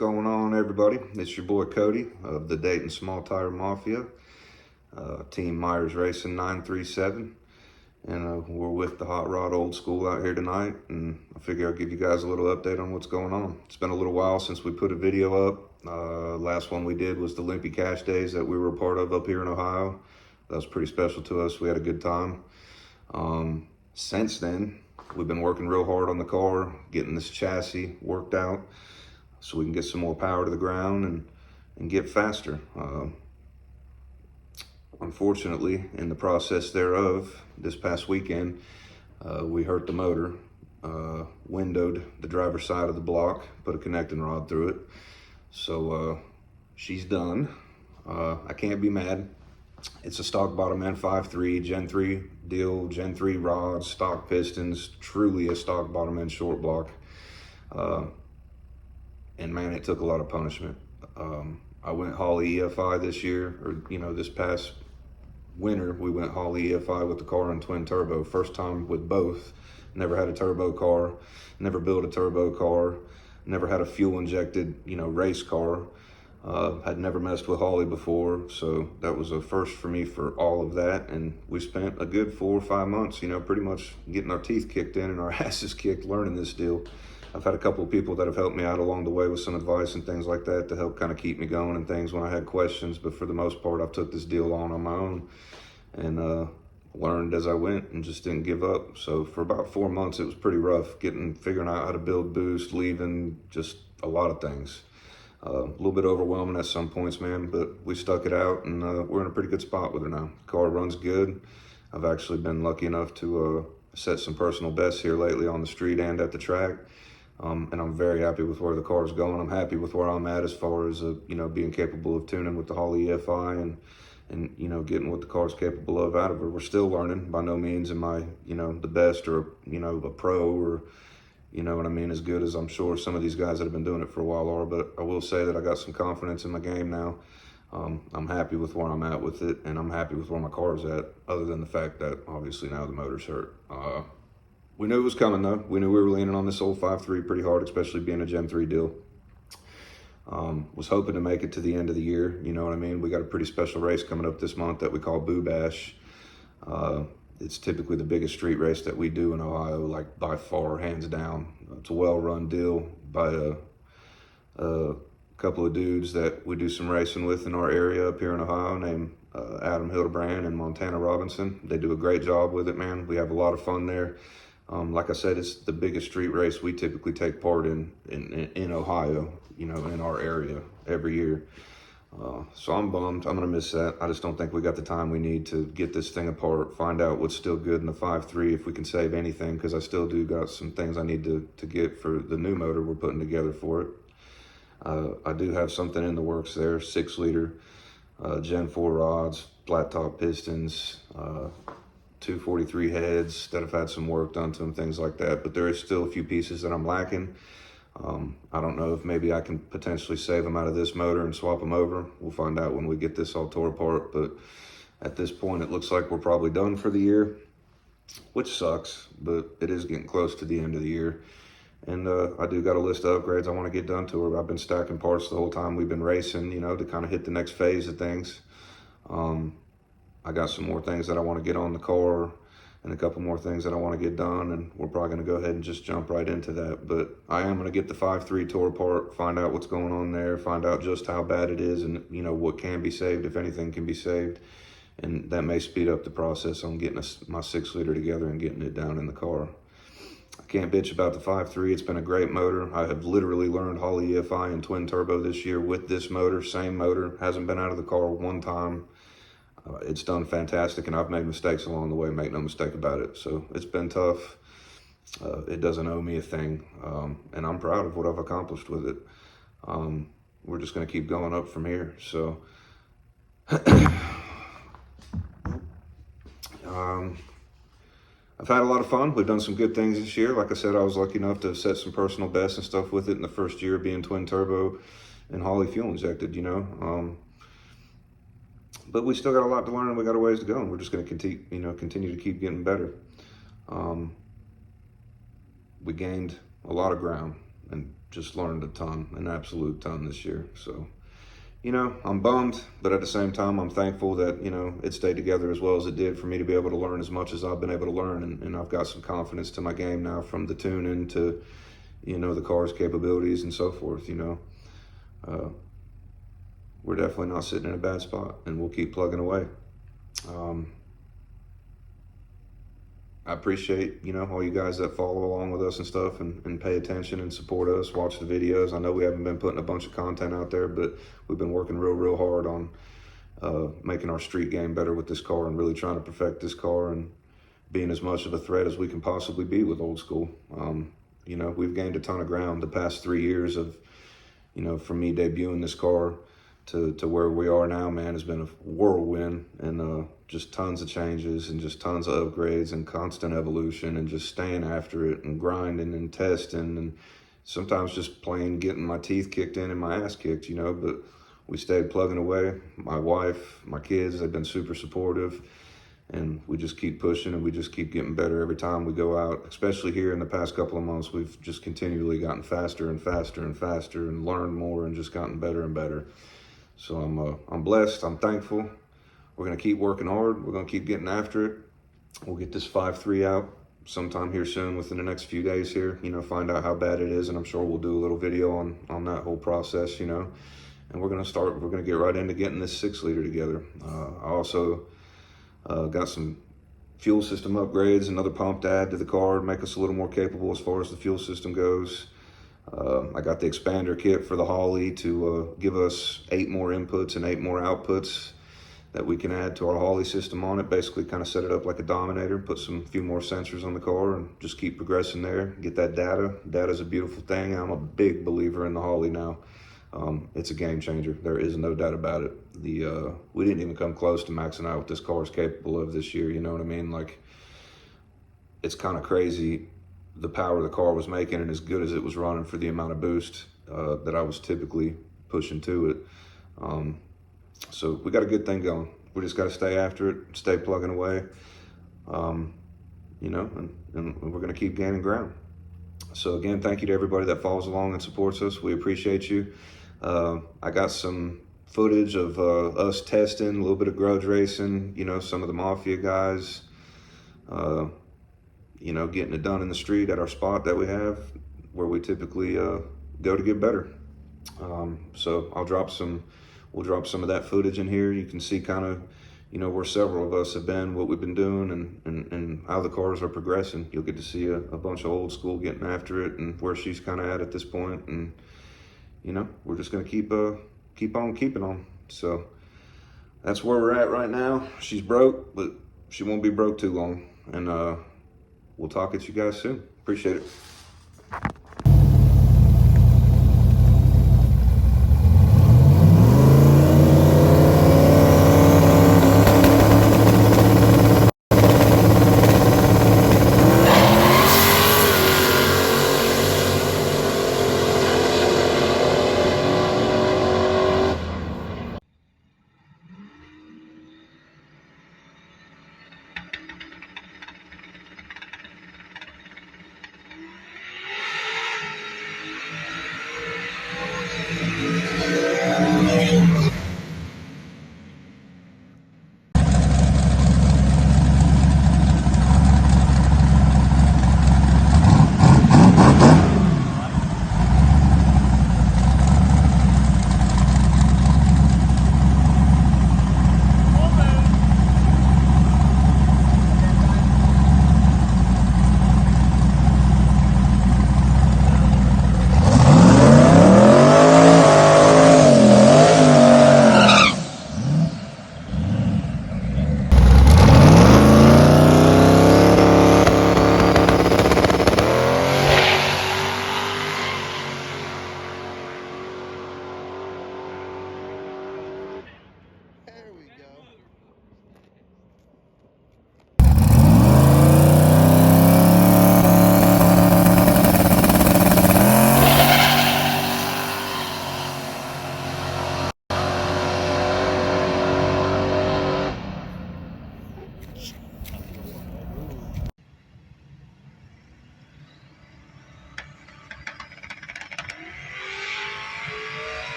going on, everybody? It's your boy Cody of the Dayton Small Tire Mafia, Team Myers Racing 937, and we're with the Hot Rod Old School out here tonight, and I figure I'll give you guys a little update on what's going on. It's been a little while since we put a video up. Last one we did was the Limpy Cash Days that we were a part of up here in Ohio. That was pretty special to us. We had a good time. Since then, we've been working real hard on the car, getting this chassis worked out so we can get some more power to the ground and get faster. Unfortunately, in the process thereof, this past weekend, we hurt the motor, windowed the driver's side of the block, put a connecting rod through it. So she's done. I can't be mad. It's a stock bottom end 5.3, Gen 3 deal, Gen 3 rods, stock pistons, truly a stock bottom end short block. And man, it took a lot of punishment. I went Holley EFI this year, or this past winter, we went Holley EFI with the car and twin turbo. First time with both. Never had a turbo car, never built a turbo car, never had a fuel injected, race car. Had never messed with Holley before, so that was a first for me for all of that. And we spent a good 4 or 5 months, pretty much getting our teeth kicked in and our asses kicked learning this deal. I've had a couple of people that have helped me out along the way with some advice and things like that to help kind of keep me going and things when I had questions. But for the most part, I've took this deal on my own and learned as I went and just didn't give up. So for about 4 months, it was pretty rough figuring out how to build boost, leaving, just a lot of things. A little bit overwhelming at some points, man, but we stuck it out, and we're in a pretty good spot with her now. The car runs good. I've actually been lucky enough to set some personal bests here lately on the street and at the track, and I'm very happy with where the car is going. I'm happy with where I'm at as far as being capable of tuning with the Holley EFI and getting what the car's capable of out of her. We're still learning. By no means am I the best or a pro or as good as I'm sure some of these guys that have been doing it for a while are, but I will say that I got some confidence in my game now. I'm happy with where I'm at with it, and I'm happy with where my car's at, other than the fact that obviously now the motor's hurt. We knew it was coming though. We knew we were leaning on this old 5.3 pretty hard, especially being a Gen 3 deal. Was hoping to make it to the end of the year, We got a pretty special race coming up this month that we call Boo Bash. It's typically the biggest street race that we do in Ohio, like by far, hands down. It's a well-run deal by a couple of dudes that we do some racing with in our area up here in Ohio, named Adam Hildebrand and Montana Robinson. They do a great job with it, man. We have a lot of fun there. Like I said, it's the biggest street race we typically take part in Ohio, in our area every year. So I'm bummed. I'm going to miss that. I just don't think we got the time we need to get this thing apart, find out what's still good in the 5.3, if we can save anything, because I still do got some things I need to get for the new motor we're putting together for it. I do have something in the works there, 6-liter, Gen 4 rods, flat top pistons, 243 heads that have had some work done to them, things like that. But there is still a few pieces that I'm lacking. I don't know if maybe I can potentially save them out of this motor and swap them over. We'll find out when we get this all tore apart. But at this point, it looks like we're probably done for the year, which sucks, but it is getting close to the end of the year. And I do got a list of upgrades I want to get done to her. I've been stacking parts the whole time we've been racing, to kind of hit the next phase of things. I got some more things that I want to get on the car, and a couple more things that I want to get done, and we're probably going to go ahead and just jump right into that. But I am going to get the 5.3 tore apart, find out what's going on there, find out just how bad it is, and what can be saved, if anything can be saved. And that may speed up the process on getting my 6-liter together and getting it down in the car. I can't bitch about the 5.3. It's been a great motor. I have literally learned Holley EFI and twin turbo this year with this motor, same motor, hasn't been out of the car one time. It's done fantastic, and I've made mistakes along the way, make no mistake about it. So it's been tough. It doesn't owe me a thing, and I'm proud of what I've accomplished with it. We're just going to keep going up from here. So I've had a lot of fun. We've done some good things this year. Like I said, I was lucky enough to set some personal bests and stuff with it in the first year being twin turbo and Holley fuel injected, But we still got a lot to learn, and we got a ways to go, and we're just going to continue to keep getting better. We gained a lot of ground. and just learned a ton, an absolute ton this year. So, you know, I'm bummed, but at the same time, I'm thankful that, you know, it stayed together as well as it did for me to be able to learn as much as I've been able to learn. And I've got some confidence to my game now, from the tuning to, you know, the car's capabilities and so forth, you know. We're definitely not sitting in a bad spot, and we'll keep plugging away. I appreciate, you know, all you guys that follow along with us and stuff, and pay attention and support us, watch the videos. I know we haven't been putting a bunch of content out there, but we've been working real hard on making our street game better with this car, and really trying to perfect this car and being as much of a threat as we can possibly be with OldSkool. You know, we've gained a ton of ground the past 3 years of, you know, from me debuting this car to where we are now, man, has been a whirlwind, and just tons of changes and just tons of upgrades and constant evolution, and just staying after it and grinding and testing, and sometimes just plain getting my teeth kicked in and my ass kicked, you know, but we stayed plugging away. My wife, my kids, they've been super supportive, and we just keep pushing, and we just keep getting better every time we go out. Especially here in the past couple of months, we've just continually gotten faster and faster and faster, and learned more, and just gotten better and better. So I'm blessed, I'm thankful. We're gonna keep working hard, we're gonna keep getting after it. We'll get this 5.3 out sometime here soon, within the next few days here, you know, find out how bad it is, and I'm sure we'll do a little video on that whole process, you know. And we're gonna get right into getting this 6-liter together. I also got some fuel system upgrades, another pump to add to the car, make us a little more capable as far as the fuel system goes. I got the expander kit for the Holly to give us 8 more inputs and 8 more outputs that we can add to our Holly system on it. Basically kind of set it up like a Dominator, put some few more sensors on the car, and just keep progressing there, get that data. Data's a beautiful thing. I'm a big believer in the Holly now. It's a game changer. There is no doubt about it. We didn't even come close to maxing out what this car is capable of this year, you know what I mean? Like, it's kind of crazy the power the car was making, and as good as it was running for the amount of boost that I was typically pushing to it. So we got a good thing going. We just got to stay after it, stay plugging away, you know, and we're going to keep gaining ground. So again, thank you to everybody that follows along and supports us. We appreciate you. I got some footage of us testing, a little bit of grudge racing, you know, some of the Mafia guys, you know, getting it done in the street at our spot that we have, where we typically go to get better. So we'll drop some of that footage in here. You can see kind of, you know, where several of us have been, what we've been doing, and how the cars are progressing. You'll get to see a bunch of OldSkool getting after it, and where she's kind of at this point. And, you know, we're just going to keep on keeping on. So that's where we're at right now. She's broke, but she won't be broke too long. And we'll talk at you guys soon. Appreciate it.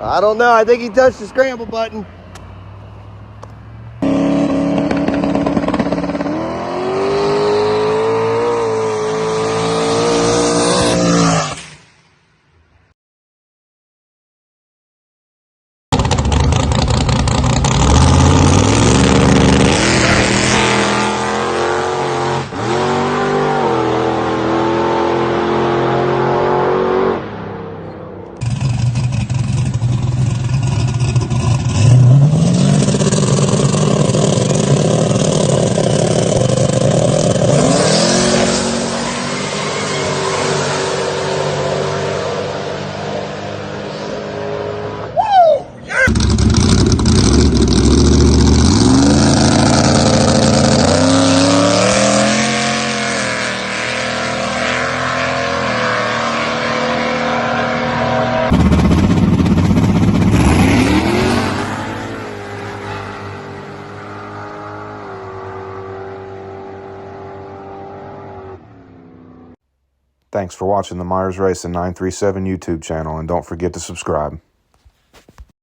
I don't know. I think he touched the scramble button. Thanks for watching the Myers Racing 937 YouTube channel, and don't forget to subscribe.